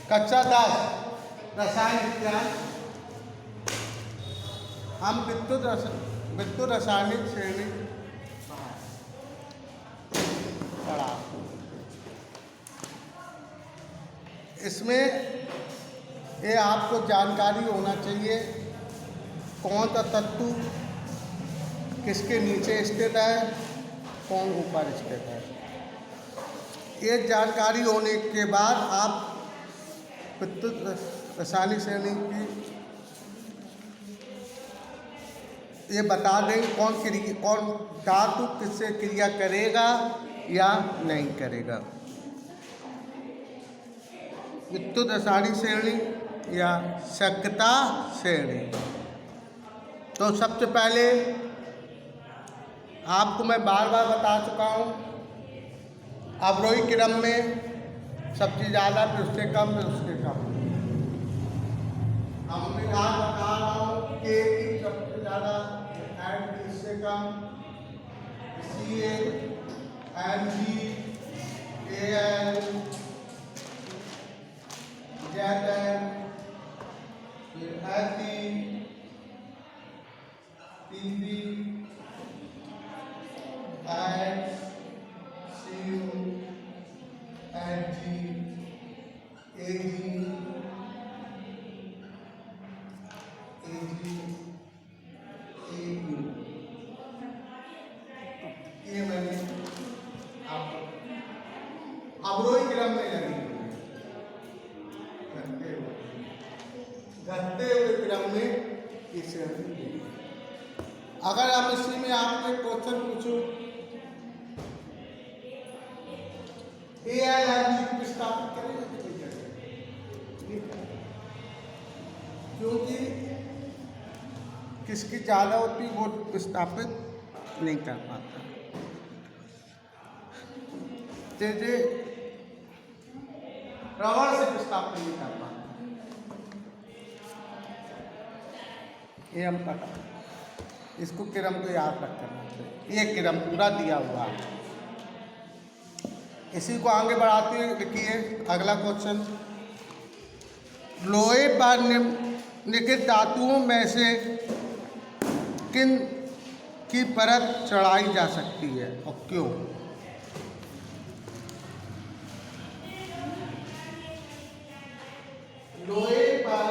कक्षा 10 रसायन विज्ञान। हम विद्युत रासायनिक श्रेणी पढ़ा। इसमें ये आपको जानकारी होना चाहिए कौन सा तत्व किसके नीचे स्थित है, कौन ऊपर स्थित है। ये जानकारी होने के बाद आप विद्युत रासायनिक श्रेणी की ये बता दें कौन धातु किससे क्रिया करेगा या नहीं करेगा। विद्युत रासायनिक श्रेणी या सक्रियता श्रेणी। तो सबसे पहले आपको मैं बार बार बता चुका हूँ, अवरोही क्रम में सबसे ज़्यादा फिर उससे कम फिर उससे कम। हम मैं आज बता रहा हूँ कि सबसे ज़्यादा एंड इससे कम C N G A N Z N फिर H E T B H C U N G A G ये मैंने आपको अवरोही क्रम में लगी घटते हुए क्रम में इसे। अगर आप इसी में आपको एक क्वेश्चन पूछो एएलएमजी को विस्थापित करेगा कि नहीं करेगा, क्योंकि किसकी ज़्यादा होती वो विस्थापित नहीं कर पाता। जैसे रबड़ से विस्थापित नहीं कर पाता, ये हम पता। इसको क्रम को याद रख करना चाहिए। ये क्रम पूरा दिया हुआ है। इसी को आगे बढ़ाते हुए लिखिए अगला क्वेश्चन। लोहे पर निम्नलिखित धातुओं में से किन की परत चढ़ाई जा सकती है और क्यों? लोहे पर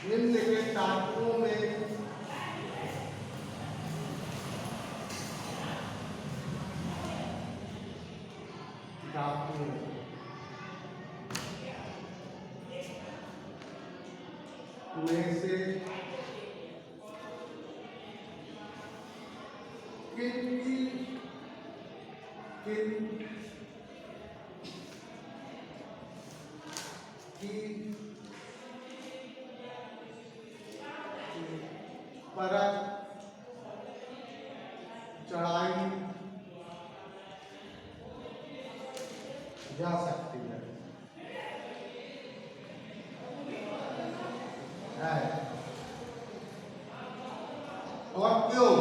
निम्नलिखित धातुओं में में से किन की परत चढ़ाई जा सकती है। और क्यों?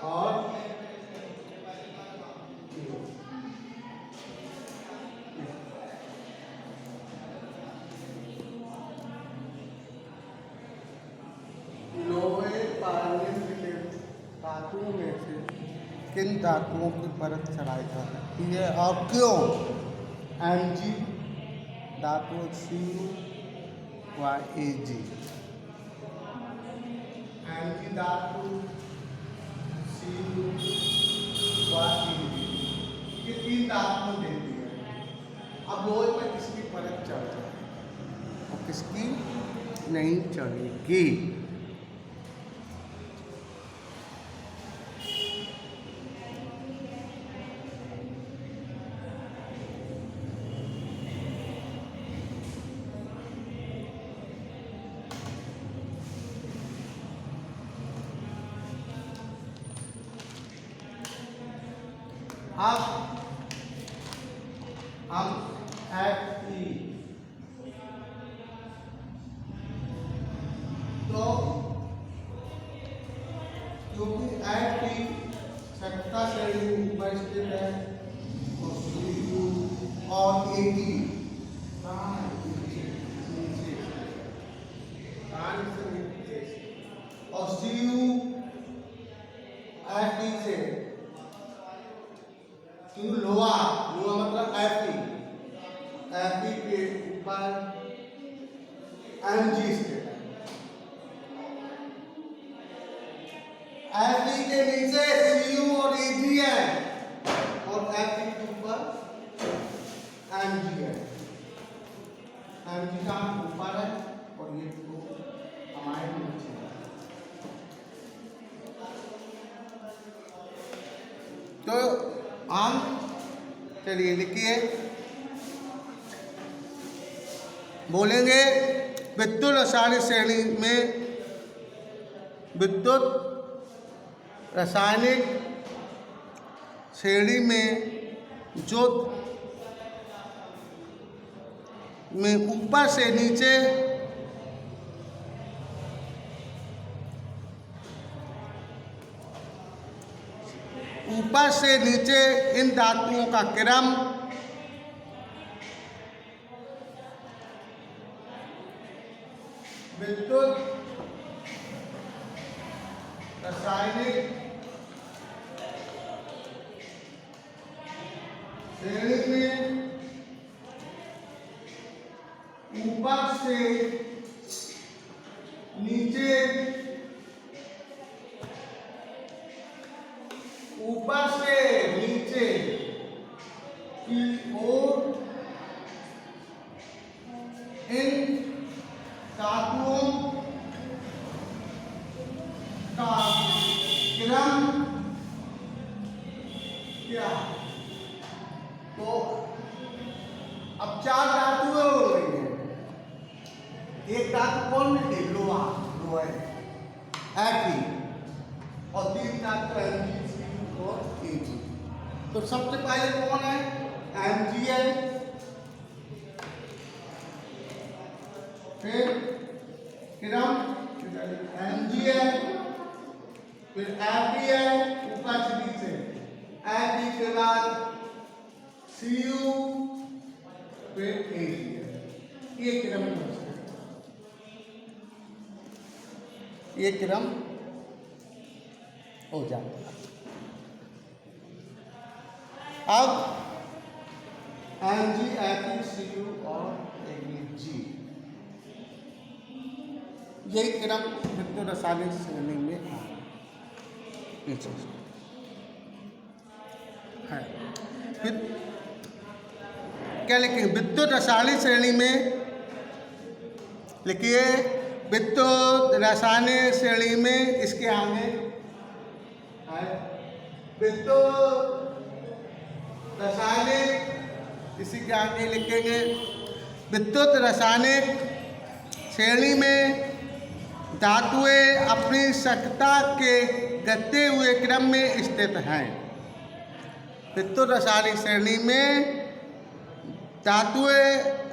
और लोहे धातुओं में से किन धातुओं की परत चढ़ाई जा सकती है और क्यों? Mg धातु Cu व Ag। Mg धातु Cu व Ag ये तीन धातुओं देती है। अब लोहे पर किसकी परत चढ़ जाए और किसकी नहीं चढ़ेगी? अब हम Fe तो क्यों क्योंकि एफ टी छठा श्रेणी में ऊपर स्थित है और सी यू और ए टी और सी यू एफ टी से क्यों लोहा लोहा मतलब एफ टी के ऊपर एम जी स्थित है। एफ टी के नीचे सी यू और ए जी है और एफ टी के ऊपर एम जी है। एम जी का ऊपर है और ये तो हमारे नीचे है। तो हम चलिए लिखिए, बोलेंगे विद्युत रासायनिक श्रेणी में विद्युत रासायनिक श्रेणी में जो में ऊपर से नीचे इन धातुओं का क्रम विद्युत रासायनिक श्रेणी में ऊपर से नीचे की ओर इन धातुओं का क्रम क्या। तो अब चार धातुएं हो गई हैं। एक धातु कौन है? लोहा है और तीन धातु एम और ए जी। तो सबसे पहले कौन है? एम जी है, फिर क्रम एम जी है, फिर एफ डी है ऊपर से नीचे, एफ डी के बाद सी यू, फिर ए जी है। ये क्रम हो जाता है। अब M G F E C U और ए जी यही क्रम विद्युत रासायनिक श्रेणी में है। क्या लिखेंगे? विद्युत रासायनिक श्रेणी में लिखिए, विद्युत रासायनिक श्रेणी में इसके आगे है विद्युत रासायनिक, इसी के आगे लिखेंगे विद्युत रासायनिक श्रेणी में धातुएं अपनी सख्ता के घटते हुए क्रम में स्थित हैं। विद्युत रासायनिक श्रेणी में धातुएं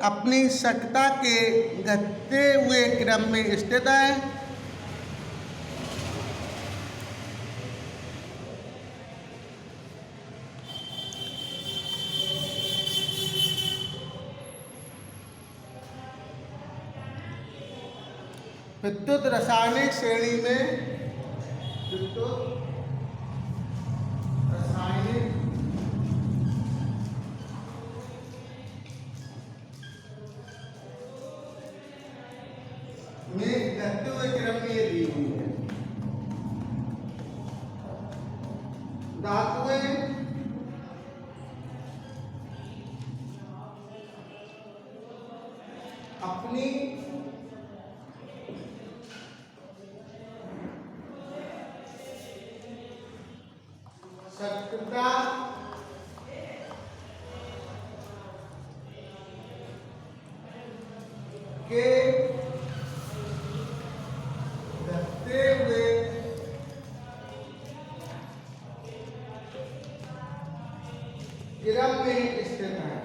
अपनी सख्ता के घटते हुए क्रम में स्थित हैं। विद्युत रासायनिक श्रेणी में विद्युत रासायनिक में घटते हुए क्रम में ये दी हुई है। धातुएं अपनी सख्ता के घटते हुए क्रम में स्थित है।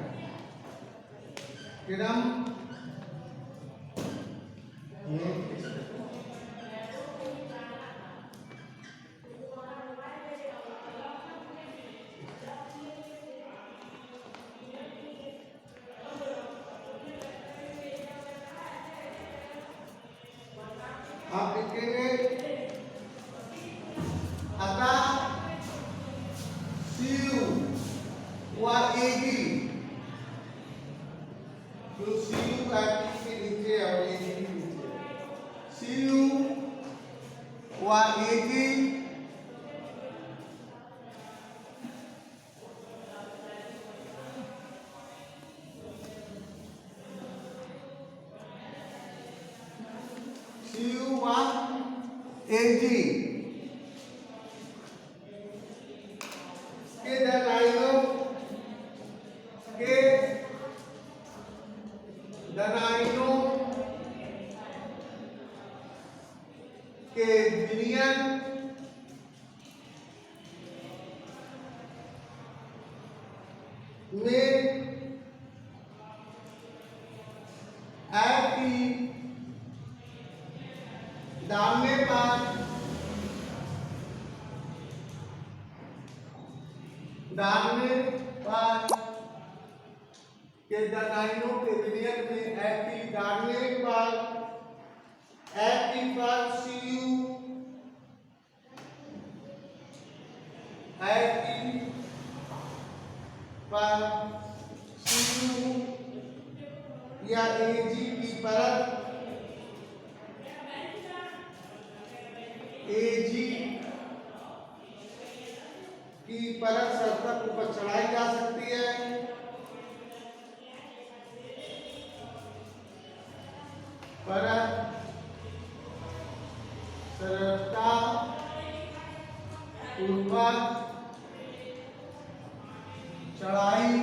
क्रम में स्थित है। में Fe डालने पर के डायनों के विलयन में Fe डालने पर Fe पर Cu Fe पर Cu या Ag की परत Ag की परत सतह ऊपर चढ़ाई जा सकती है। परत सरलता ऊपर चढ़ाई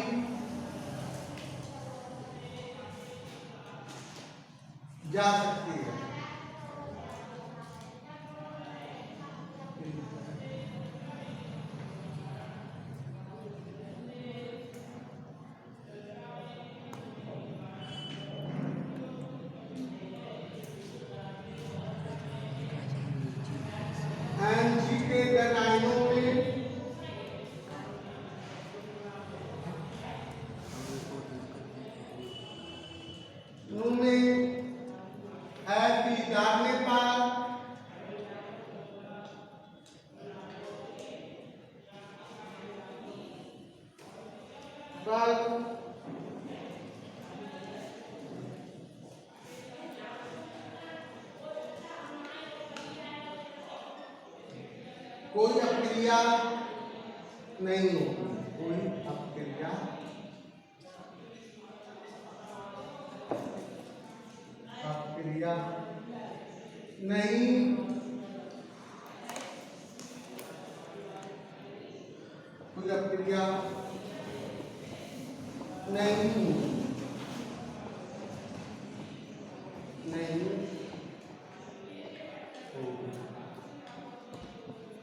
जा सकती है। G के डायनों में Fe डालने पर कोई अपक्रिया नहीं होगी, कोई अपक्रिया नहीं कोई अपक्रिया नहीं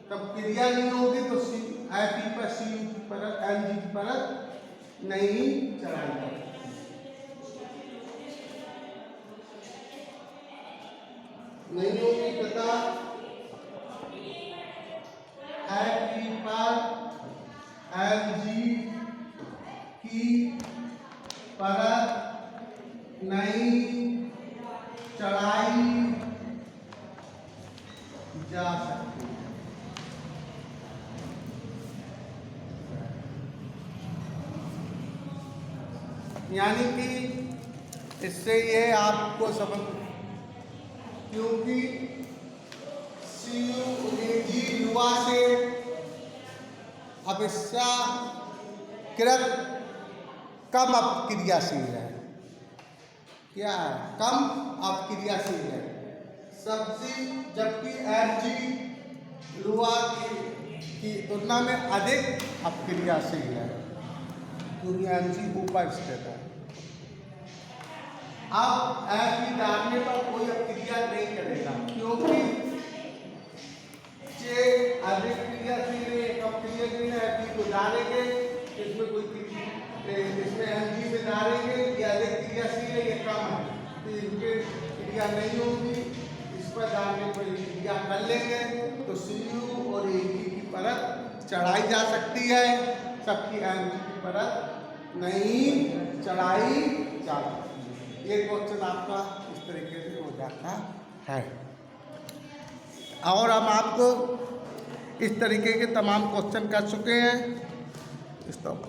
तब क्रिया नहीं होगी तो Fe पर Cu की परत Mg की परत नहीं चढ़ाई नहीं होगी तथा Fe पर Mg की परत नहीं चढ़ाई जा सकती है। यानी कि इससे ये आपको समझ, क्योंकि CuAg युवा से अपेक्षाकृत कम अपक्रियाशील है। क्या है? कम अपक्रियाशील है सबसे, जबकि Mg युवा की तुलना में अधिक अपक्रियाशील है, क्योंकि Mg ऊपर स्थित है। अब Fe डालने पर कोई अपक्रिया नहीं करेगा, क्योंकि जे अधिक क्रियाशील है, कम क्रियाशील है। Fe को डालेंगे इसमें इसमें Mg में डालेंगे, ये अधिक क्रियाशील है, ये कम है, तो इनके क्रिया नहीं होगी। इस पर डालने पर क्रिया कर लेंगे तो Cu और Ag की परत चढ़ाई जा सकती है, सबकी Mg की परत नहीं चढ़ाई जा सकती। ये क्वेश्चन आपका इस तरीके से हो जाता है। और हम आपको इस तरीके के तमाम क्वेश्चन कर चुके हैं। स्टॉप।